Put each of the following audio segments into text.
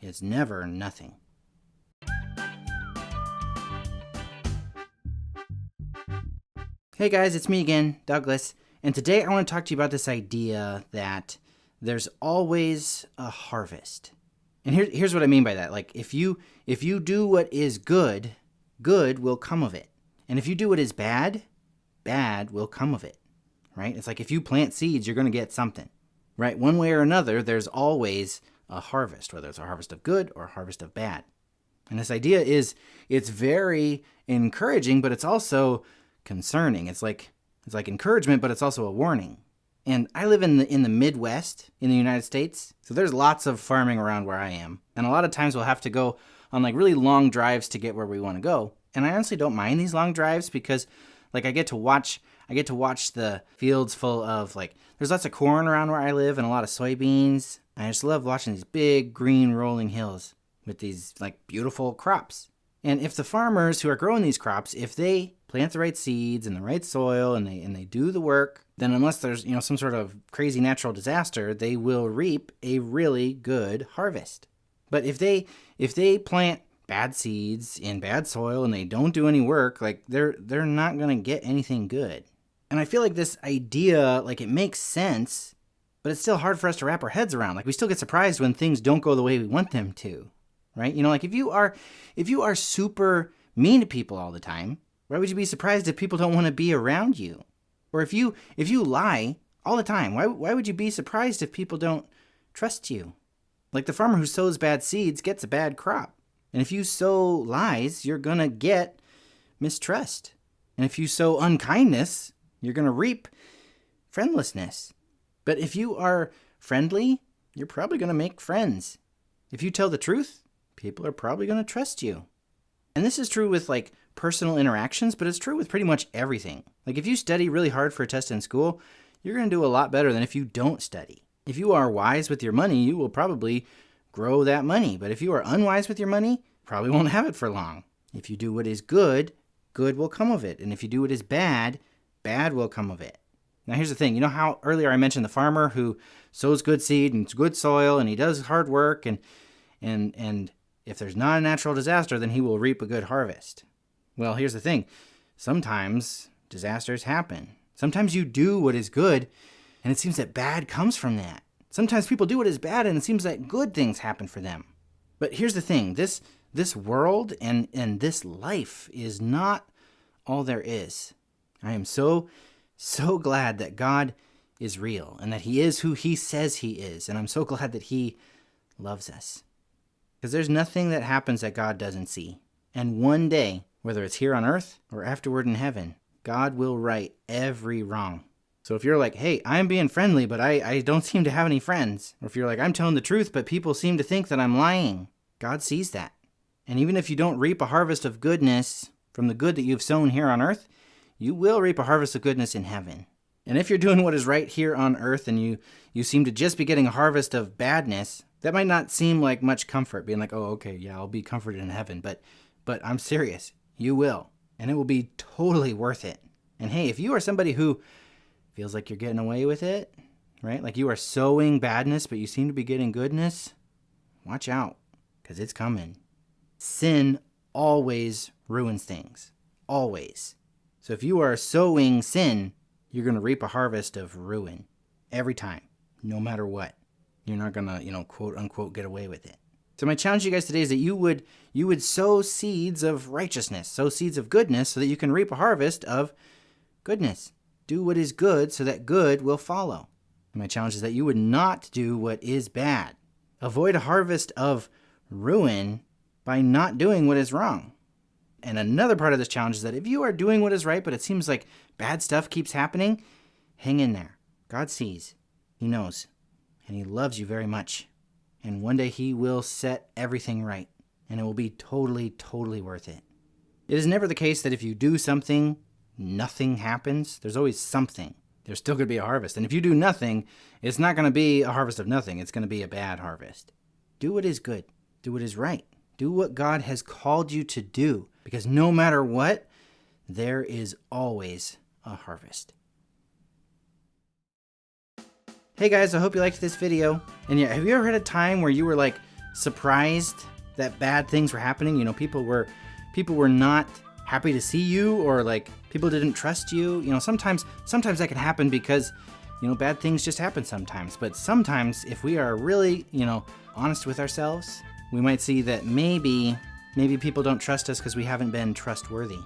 is never nothing. Hey guys, it's me again, Douglas, and today I want to talk to you about this idea that there's always a harvest. And here's what I mean by that. Like, if you do what is good, good will come of it. And if you do what is bad, bad will come of it, right? It's like if you plant seeds, you're going to get something, right? One way or another, there's always a harvest, whether it's a harvest of good or a harvest of bad. And this idea it's very encouraging, but it's also concerning. It's like encouragement, but it's also a warning. And I live in the Midwest in the United States, so there's lots of farming around where I am. And a lot of times we'll have to go on like really long drives to get where we want to go. And I honestly don't mind these long drives because like I get to watch the fields full of like, there's lots of corn around where I live and a lot of soybeans. I just love watching these big green rolling hills with these like beautiful crops. And if the farmers who are growing these crops, if they plant the right seeds in the right soil and they do the work, then unless there's, some sort of crazy natural disaster, they will reap a really good harvest. But if they plant bad seeds in bad soil and they don't do any work, like they're not going to get anything good. And I feel like this idea, like it makes sense, but it's still hard for us to wrap our heads around. Like we still get surprised when things don't go the way we want them to. Right? Like if you are super mean to people all the time, why would you be surprised if people don't want to be around you? Or if you lie all the time, why would you be surprised if people don't trust you? Like the farmer who sows bad seeds gets a bad crop. And if you sow lies, you're going to get mistrust. And if you sow unkindness, you're going to reap friendlessness. But if you are friendly, you're probably going to make friends. If you tell the truth, people are probably going to trust you. And this is true with like personal interactions, but it's true with pretty much everything. Like if you study really hard for a test in school, you're going to do a lot better than if you don't study. If you are wise with your money, you will probably grow that money. But if you are unwise with your money, you probably won't have it for long. If you do what is good, good will come of it. And if you do what is bad, bad will come of it. Now here's the thing. You know how earlier I mentioned the farmer who sows good seed and good soil and he does hard work and if there's not a natural disaster, then he will reap a good harvest. Well, here's the thing. Sometimes disasters happen. Sometimes you do what is good, and it seems that bad comes from that. Sometimes people do what is bad, and it seems that good things happen for them. But here's the thing. This world and this life is not all there is. I am so glad that God is real and that he is who he says he is. And I'm so glad that he loves us. Because there's nothing that happens that God doesn't see. And one day, whether it's here on earth or afterward in heaven, God will right every wrong. So if you're like, hey, I'm being friendly, but I don't seem to have any friends. Or if you're like, I'm telling the truth, but people seem to think that I'm lying. God sees that. And even if you don't reap a harvest of goodness from the good that you've sown here on earth, you will reap a harvest of goodness in heaven. And if you're doing what is right here on earth and you seem to just be getting a harvest of badness, that might not seem like much comfort, being like, oh, okay, yeah, I'll be comforted in heaven. But I'm serious. You will. And it will be totally worth it. And hey, if you are somebody who feels like you're getting away with it, right? Like you are sowing badness, but you seem to be getting goodness, watch out, because it's coming. Sin always ruins things. Always. So if you are sowing sin, you're going to reap a harvest of ruin every time, no matter what. You're not going to, quote unquote, get away with it. So my challenge to you guys today is that you would sow seeds of righteousness, sow seeds of goodness so that you can reap a harvest of goodness. Do what is good so that good will follow. And my challenge is that you would not do what is bad. Avoid a harvest of ruin by not doing what is wrong. And another part of this challenge is that if you are doing what is right, but it seems like bad stuff keeps happening, hang in there. God sees. He knows. And he loves you very much. And one day he will set everything right. And it will be totally, totally worth it. It is never the case that if you do something, nothing happens. There's always something. There's still going to be a harvest. And if you do nothing, it's not going to be a harvest of nothing. It's going to be a bad harvest. Do what is good. Do what is right. Do what God has called you to do. Because no matter what, there is always a harvest. Hey guys, I hope you liked this video. And yeah, have you ever had a time where you were like surprised that bad things were happening. You know, people were not happy to see you, or like people didn't trust you. You know, sometimes that can happen because, you know, bad things just happen sometimes. But sometimes if we are really, you know, honest with ourselves, we might see that maybe people don't trust us because we haven't been trustworthy.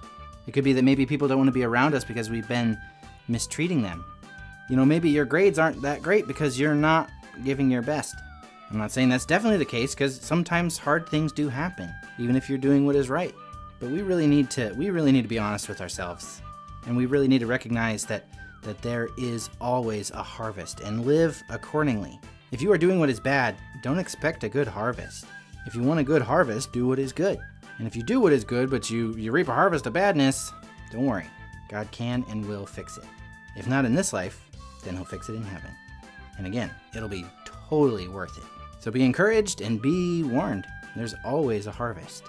It could be that maybe people don't want to be around us because we've been mistreating them. You know, maybe your grades aren't that great because you're not giving your best. I'm not saying that's definitely the case, because sometimes hard things do happen, even if you're doing what is right. But we really need to be honest with ourselves, and we really need to recognize that there is always a harvest, and live accordingly. If you are doing what is bad, don't expect a good harvest. If you want a good harvest, do what is good. And if you do what is good, but you reap a harvest of badness, don't worry. God can and will fix it. If not in this life, then he'll fix it in heaven. And again, it'll be totally worth it. So be encouraged and be warned. There's always a harvest.